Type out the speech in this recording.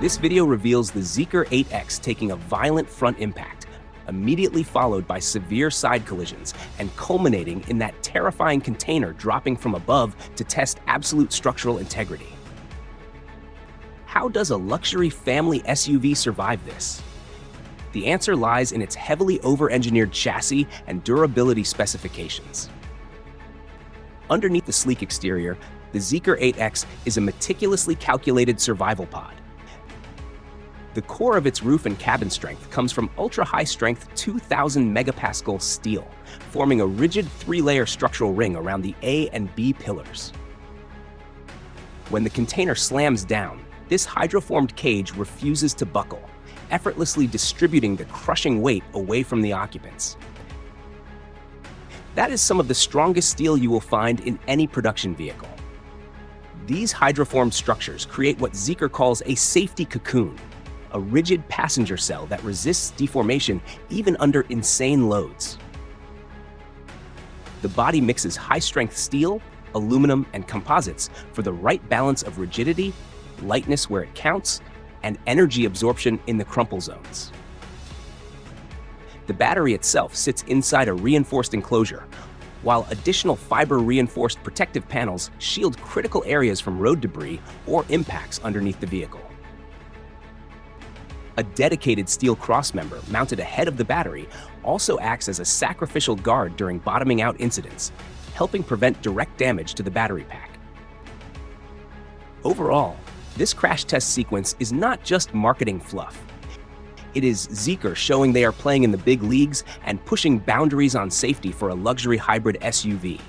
This video reveals the Zeekr 8X taking a violent front impact, immediately followed by severe side collisions, and culminating in that terrifying container dropping from above to test absolute structural integrity. How does a luxury family SUV survive this? The answer lies in its heavily over-engineered chassis and durability specifications. Underneath the sleek exterior, the Zeekr 8X is a meticulously calculated survival pod. The core of its roof and cabin strength comes from ultra-high-strength 2,000 megapascal steel, forming a rigid three-layer structural ring around the A and B pillars. When the container slams down, this hydroformed cage refuses to buckle, effortlessly distributing the crushing weight away from the occupants. That is some of the strongest steel you will find in any production vehicle. These hydroformed structures create what Zeekr calls a safety cocoon, a rigid passenger cell that resists deformation even under insane loads. The body mixes high-strength steel, aluminum, and composites for the right balance of rigidity, lightness where it counts, and energy absorption in the crumple zones. The battery itself sits inside a reinforced enclosure, while additional fiber-reinforced protective panels shield critical areas from road debris or impacts underneath the vehicle. A dedicated steel crossmember mounted ahead of the battery also acts as a sacrificial guard during bottoming out incidents, helping prevent direct damage to the battery pack. Overall, this crash test sequence is not just marketing fluff. It is Zeekr showing they are playing in the big leagues and pushing boundaries on safety for a luxury hybrid SUV.